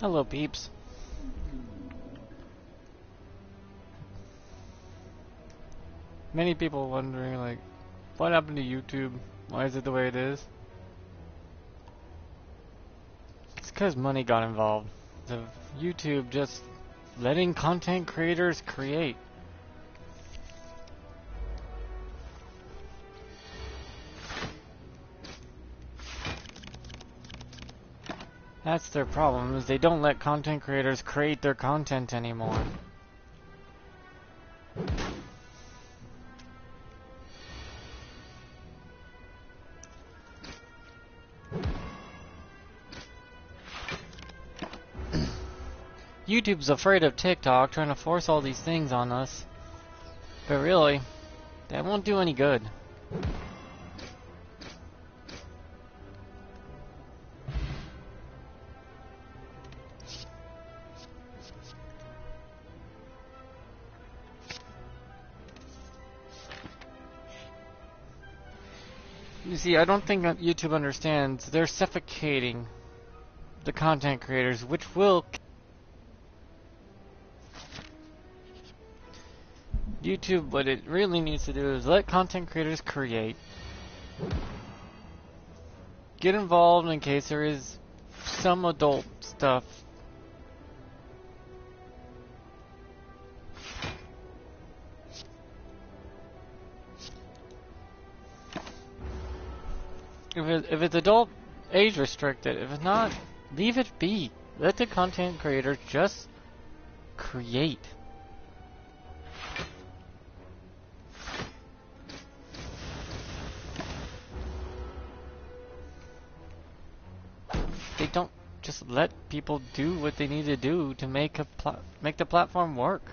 Hello, peeps. Many people wondering, like, what happened to YouTube? Why is it the way it is? It's because money got involved. The YouTube just letting content creators create. That's their problem, is they don't let content creators create their content anymore. YouTube's afraid of TikTok trying to force all these things on us. But really, that won't do any good. You see, I don't think that YouTube understands. They're suffocating the content creators, which will... YouTube, what it really needs to do is let content creators create. Get involved in case there is some adult stuff. If it's adult, age restricted. If it's not, leave it be. Let the content creators just create. They don't just let people do what they need to do to make the platform work.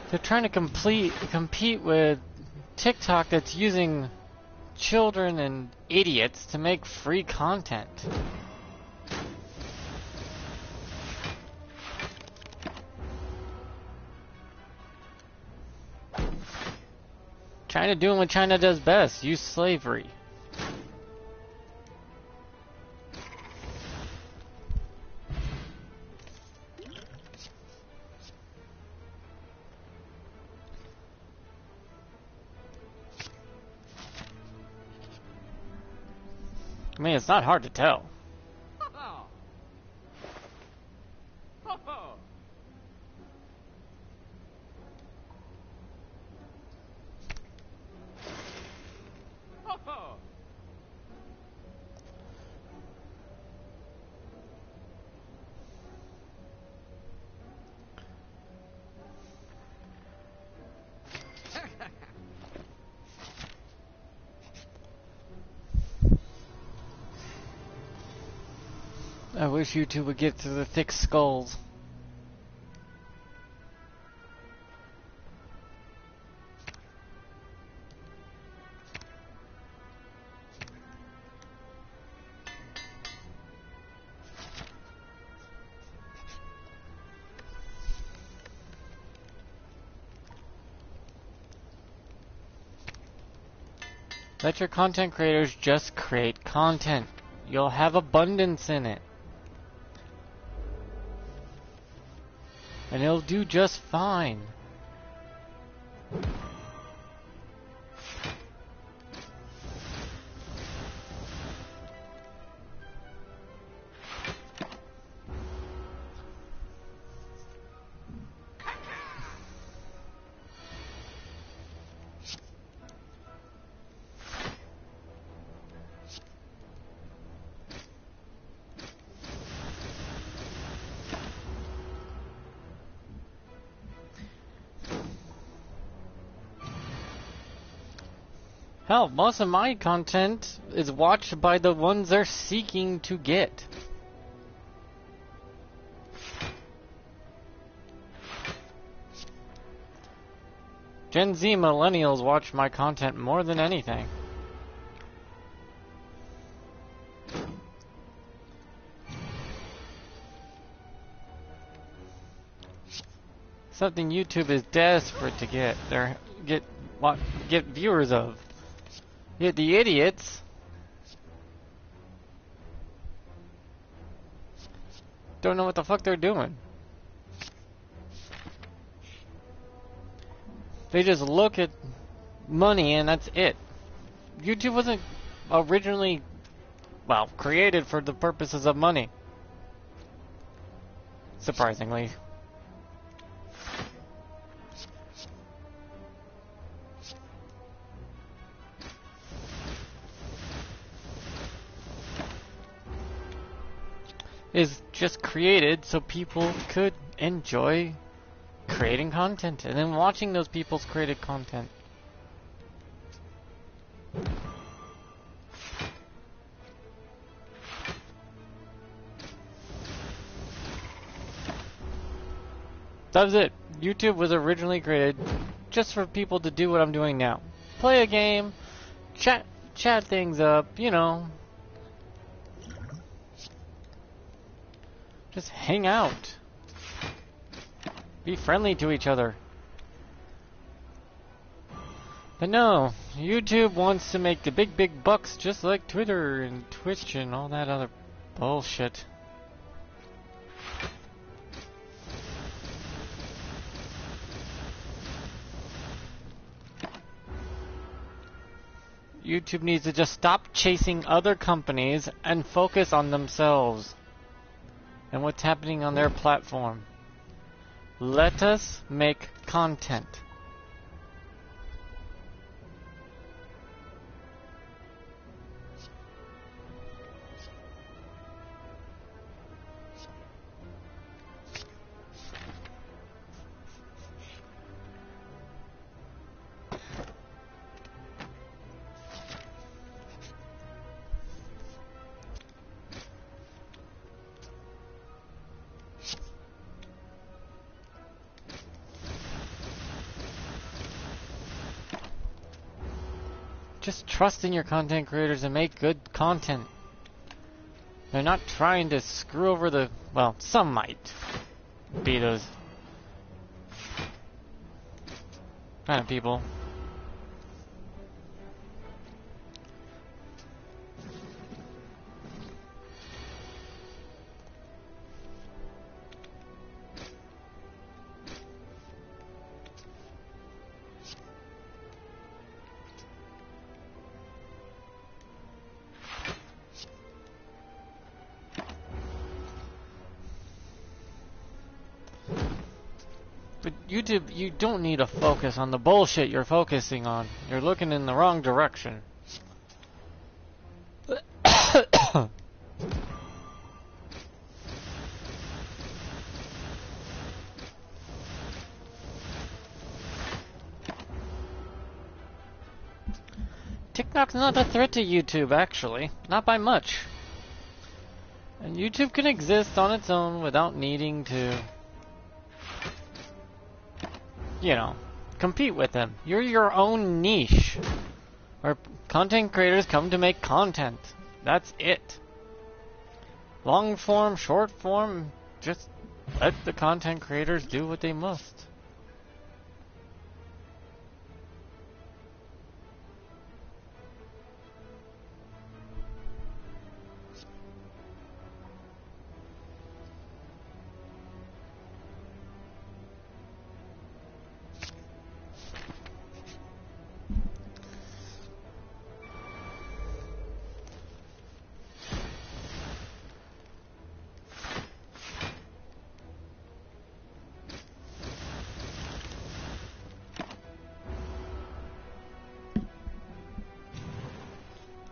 They're trying to compete with TikTok that's using children and idiots to make free content. China doing what China does best, use slavery. I mean, it's not hard to tell. I wish YouTube would get to the thick skulls. Let your content creators just create content. You'll have abundance in it. And it'll do just fine. Hell, most of my content is watched by the ones they're seeking to get. Gen Z millennials watch my content more than anything. Something YouTube is desperate to get. get viewers of. Yet the idiots don't know what the fuck they're doing. They just look at money and that's it. YouTube wasn't originally, well, created for the purposes of money. Surprisingly. Is just created so people could enjoy creating content and then watching those people's created content. That was it. YouTube was originally created just for people to do what I'm doing now. Play a game, chat things up, you know. Just hang out. Be friendly to each other. But no, YouTube wants to make the big bucks just like Twitter and Twitch and all that other bullshit. YouTube needs to just stop chasing other companies and focus on themselves and what's happening on their platform. Let us make content. Just trust in your content creators and make good content. They're not trying to screw over the... well, some might be those kind of people. But YouTube, you don't need to focus on the bullshit you're focusing on. You're looking in the wrong direction. TikTok's not a threat to YouTube, actually. Not by much. And YouTube can exist on its own without needing to... you know, compete with them. You're your own niche. Where content creators come to make content. That's it. Long form, short form, just let the content creators do what they must.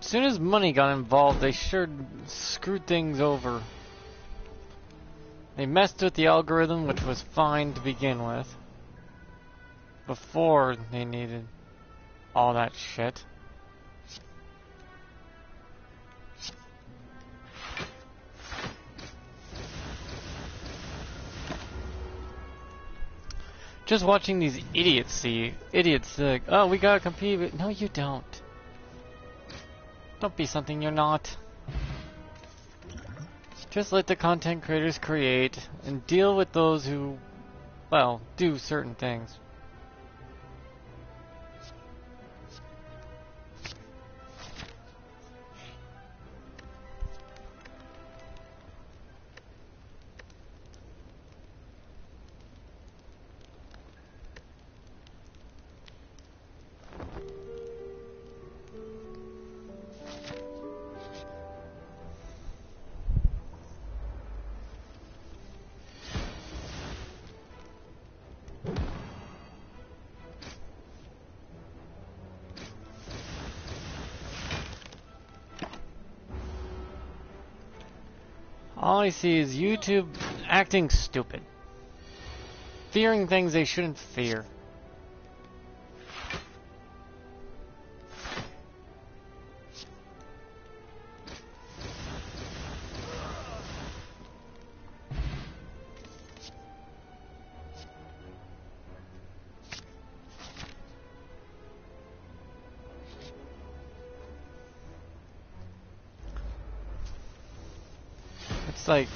As soon as money got involved, they sure screwed things over. They messed with the algorithm, which was fine to begin with, before they needed all that shit. Just watching these idiots like, oh, we gotta compete with... no, you don't. Don't be something you're not. Just let the content creators create and deal with those who, well, do certain things. All I see is YouTube acting stupid. Fearing things they shouldn't fear. It's like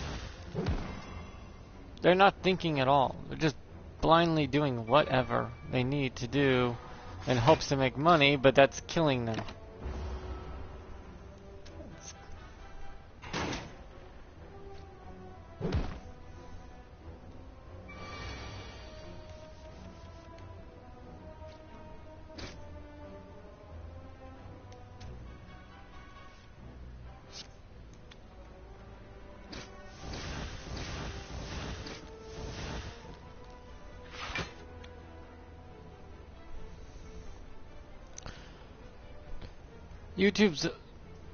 they're not thinking at all. They're just blindly doing whatever they need to do in hopes to make money, but that's killing them. YouTube's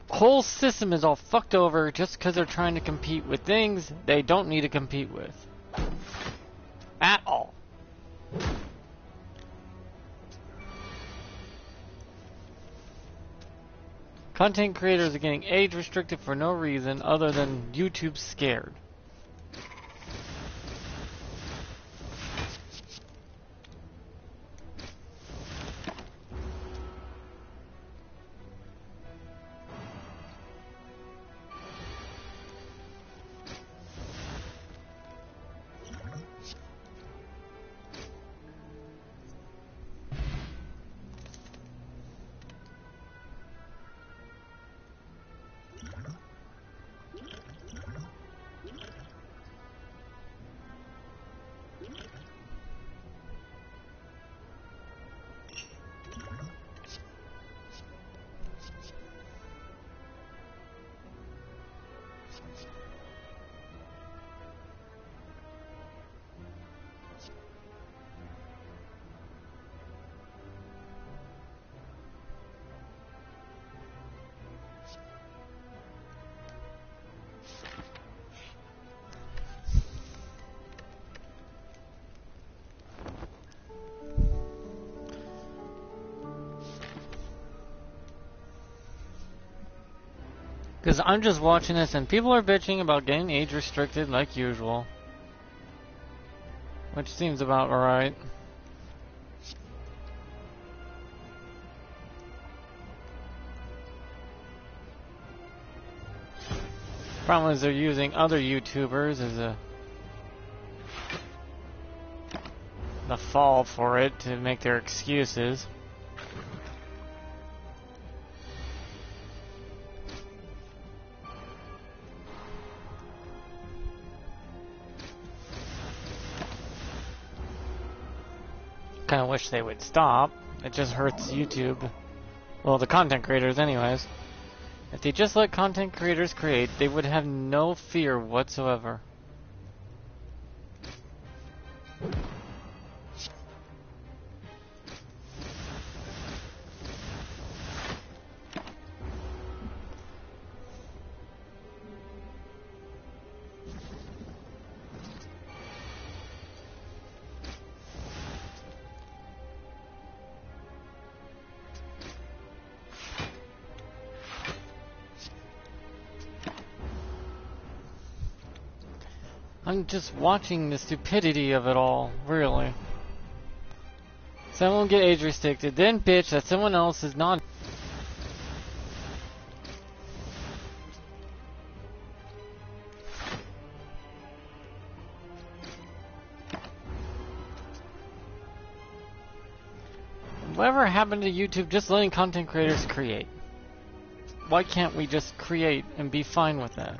whole system is all fucked over just because they're trying to compete with things they don't need to compete with. At all. Content creators are getting age restricted for no reason other than YouTube's scared. Because I'm just watching this and people are bitching about getting age restricted like usual. Which seems about right. Problem is they're using other YouTubers as the fall for it to make their excuses. Kind of wish they would stop. It just hurts YouTube. Well, the content creators anyways. If they just let content creators create, they would have no fear whatsoever. I'm just watching the stupidity of it all, really. Someone will get age restricted, then bitch that someone else is not. Whatever happened to YouTube just letting content creators create? Why can't we just create and be fine with that?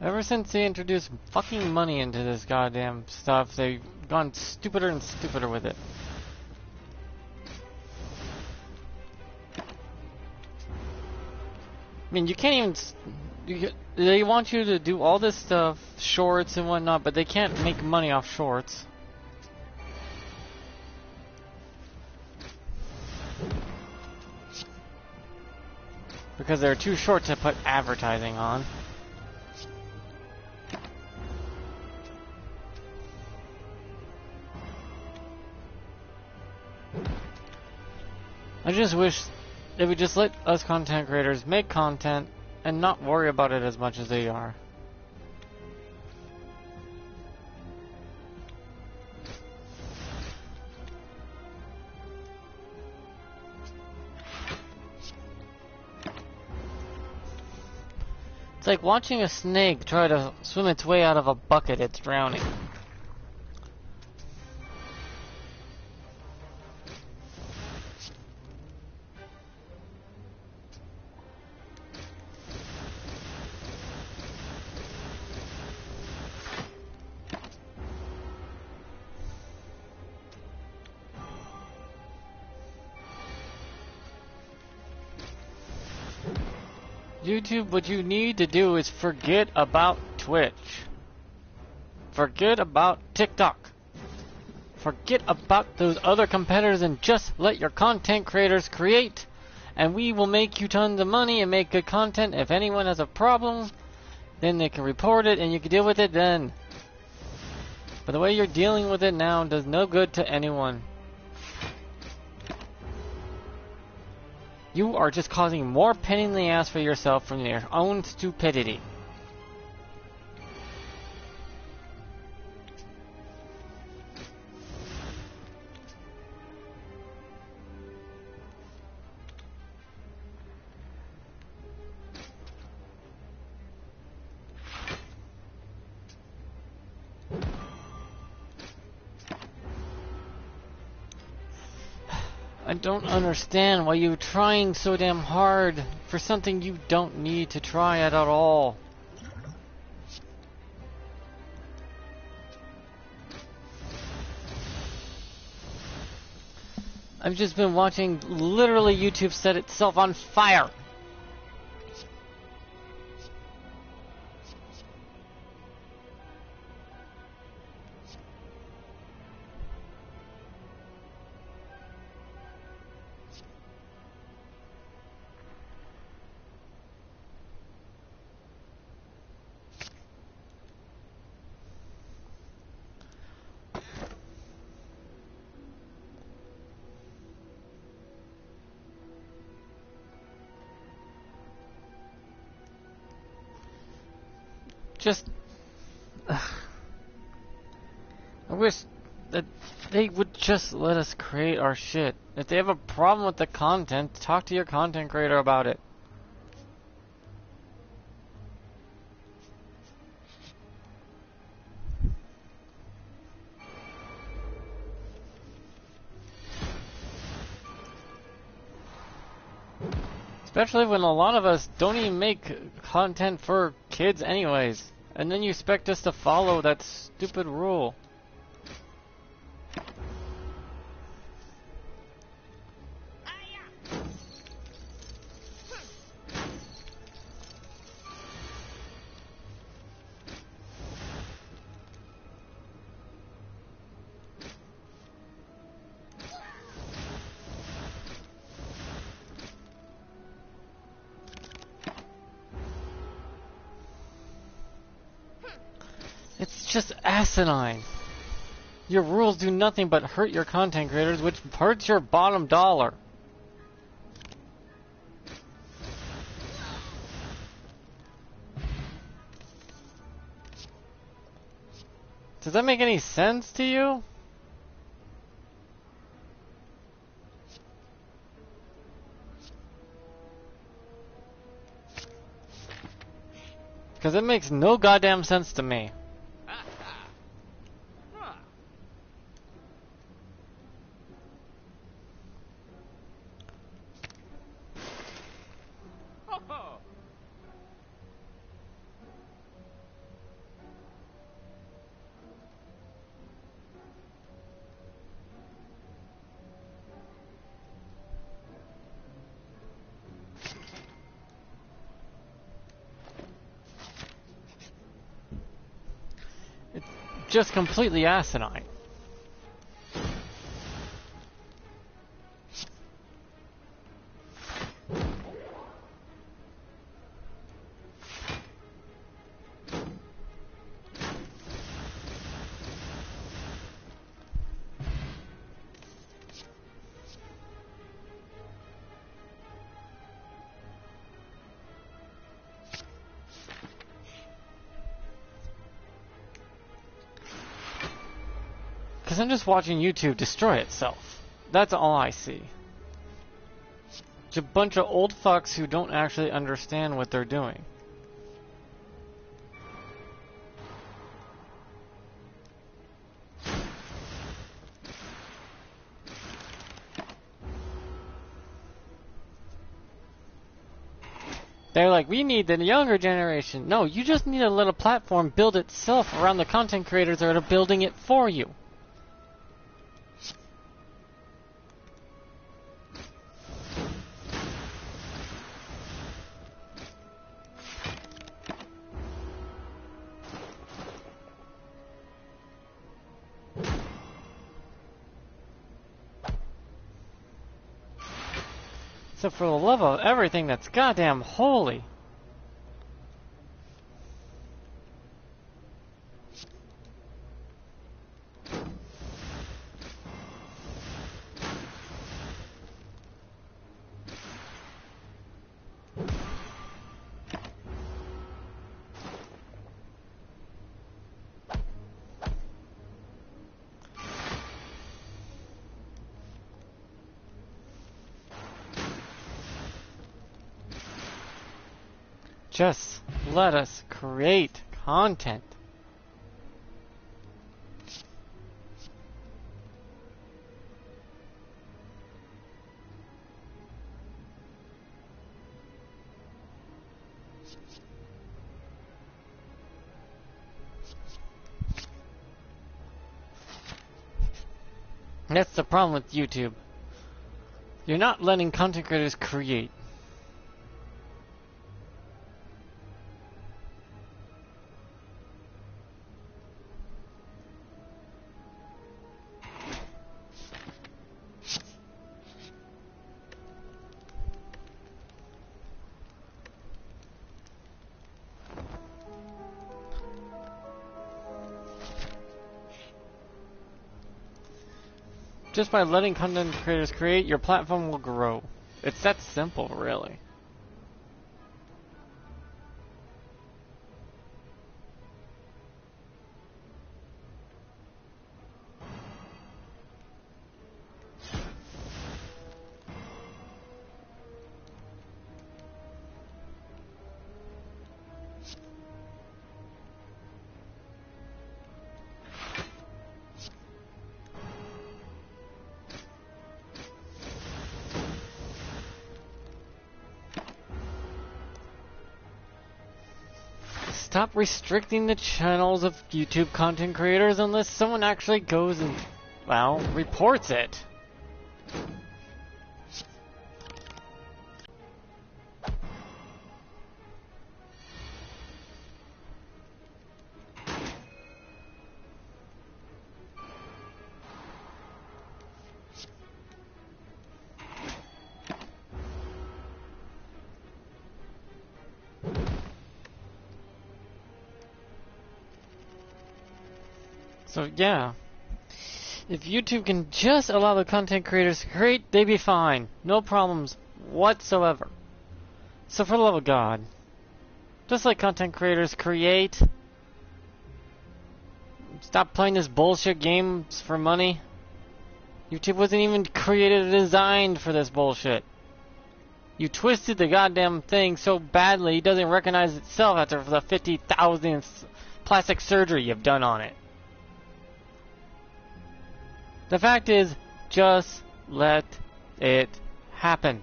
Ever since they introduced fucking money into this goddamn stuff, they've gone stupider and stupider with it. I mean, you can't even... they want you to do all this stuff, shorts and whatnot, but they can't make money off shorts. because they're too short to put advertising on. I just wish they would just let us content creators make content and not worry about it as much as they are. It's like watching a snake try to swim its way out of a bucket it's drowning. YouTube, what you need to do is forget about Twitch. Forget about TikTok. Forget about those other competitors and just let your content creators create. And we will make you tons of money and make good content. If anyone has a problem, then they can report it and you can deal with it then. But the way you're dealing with it now does no good to anyone. You are just causing more pain in the ass for yourself from your own stupidity. I don't understand why you're trying so damn hard for something you don't need to try at all. I've just been watching literally YouTube set itself on fire. Just, I wish that they would just let us create our shit. If they have a problem with the content, talk to your content creator about it. Especially when a lot of us don't even make content for kids anyways. And then you expect us to follow that stupid rule. It's just asinine. Your rules do nothing but hurt your content creators, which hurts your bottom dollar. Does that make any sense to you? Because it makes no goddamn sense to me. Just completely asinine. Because I'm just watching YouTube destroy itself. That's all I see. It's a bunch of old fucks who don't actually understand what they're doing. They're like, we need the younger generation. No, you just need to let a platform build itself around the content creators that are building it for you. So for the love of everything that's goddamn holy. Just let us create content. That's the problem with YouTube. You're not letting content creators create. Just by letting content creators create, your platform will grow. It's that simple, really. Stop restricting the channels of YouTube content creators unless someone actually goes and, well, reports it. So yeah, if YouTube can just allow the content creators to create, they'd be fine. No problems whatsoever. So for the love of God, just let content creators create. Stop playing this bullshit games for money. YouTube wasn't even created or designed for this bullshit. You twisted the goddamn thing so badly it doesn't recognize itself after the 50,000th plastic surgery you've done on it. The fact is, just let it happen.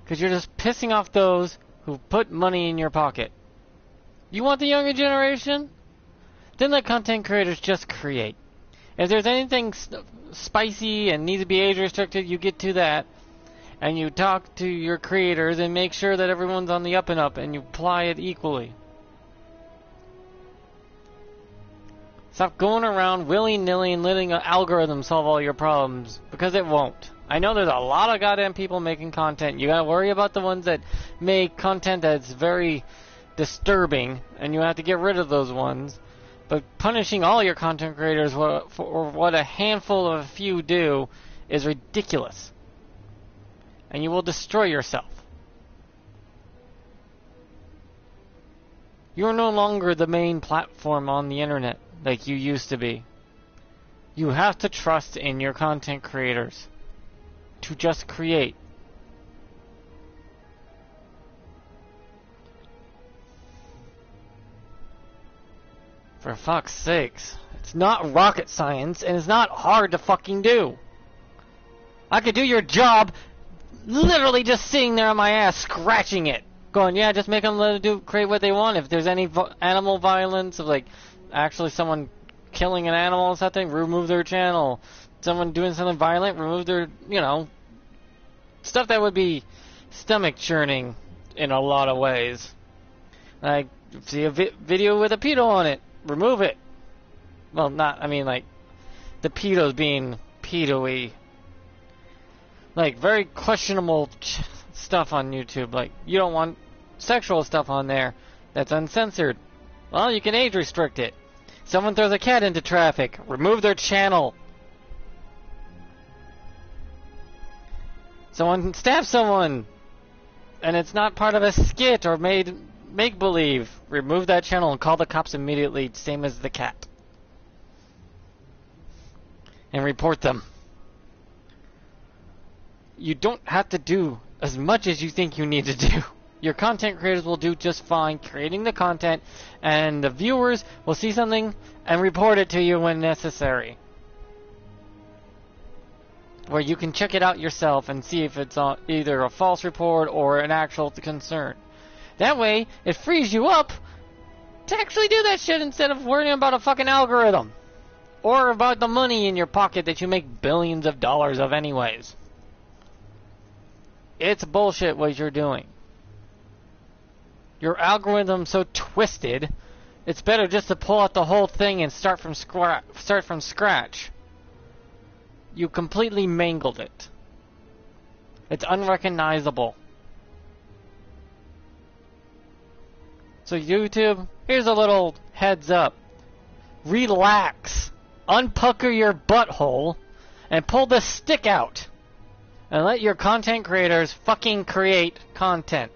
Because you're just pissing off those who put money in your pocket. You want the younger generation? Then let content creators just create. If there's anything spicy and needs to be age restricted, you get to that. And you talk to your creators and make sure that everyone's on the up and up and you apply it equally. Stop going around willy-nilly and letting an algorithm solve all your problems, because it won't. I know there's a lot of goddamn people making content. You gotta worry about the ones that make content that's very disturbing, and you have to get rid of those ones. But punishing all your content creators for what a handful of a few do is ridiculous. And you will destroy yourself. You are no longer the main platform on the internet. like you used to be. You have to trust in your content creators to just create. For fuck's sakes. It's not rocket science, and it's not hard to fucking do. I could do your job literally just sitting there on my ass scratching it. Going, yeah, just make them let it create what they want. If there's any animal violence, of like actually someone killing an animal or something, remove their channel. Someone doing something violent, remove their, you know, stuff that would be stomach churning in a lot of ways. Like, see a video with a pedo on it, remove it. Well, not, I mean, like, the pedos being pedo-y. Like, very questionable stuff on YouTube. Like, you don't want sexual stuff on there that's uncensored. Well, you can age restrict it. Someone throws a cat into traffic, remove their channel. Someone stabs someone, and it's not part of a skit or made make-believe. Remove that channel and call the cops immediately, same as the cat. And report them. You don't have to do as much as you think you need to do. Your content creators will do just fine creating the content, and the viewers will see something and report it to you when necessary. Where you can check it out yourself and see if it's either a false report or an actual concern. That way, it frees you up to actually do that shit instead of worrying about a fucking algorithm. Or about the money in your pocket that you make billions of dollars of anyways. It's bullshit what you're doing. Your algorithm's so twisted, it's better just to pull out the whole thing and start from scratch. You completely mangled it. It's unrecognizable. So YouTube, here's a little heads up. Relax. Unpucker your butthole and pull the stick out. And let your content creators fucking create content.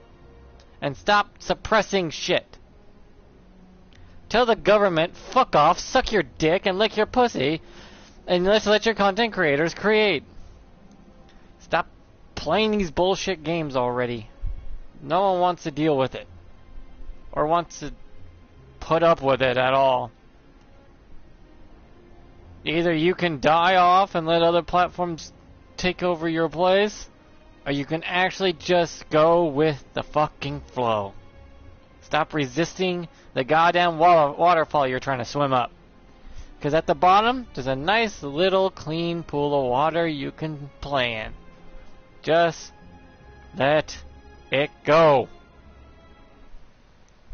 And stop suppressing shit. Tell the government, fuck off, suck your dick and lick your pussy. And let's let your content creators create. Stop playing these bullshit games already. No one wants to deal with it. Or wants to put up with it at all. Either you can die off and let other platforms take over your place, or you can actually just go with the fucking flow. Stop resisting the goddamn waterfall you're trying to swim up. Because at the bottom, there's a nice little clean pool of water you can play in. Just let it go.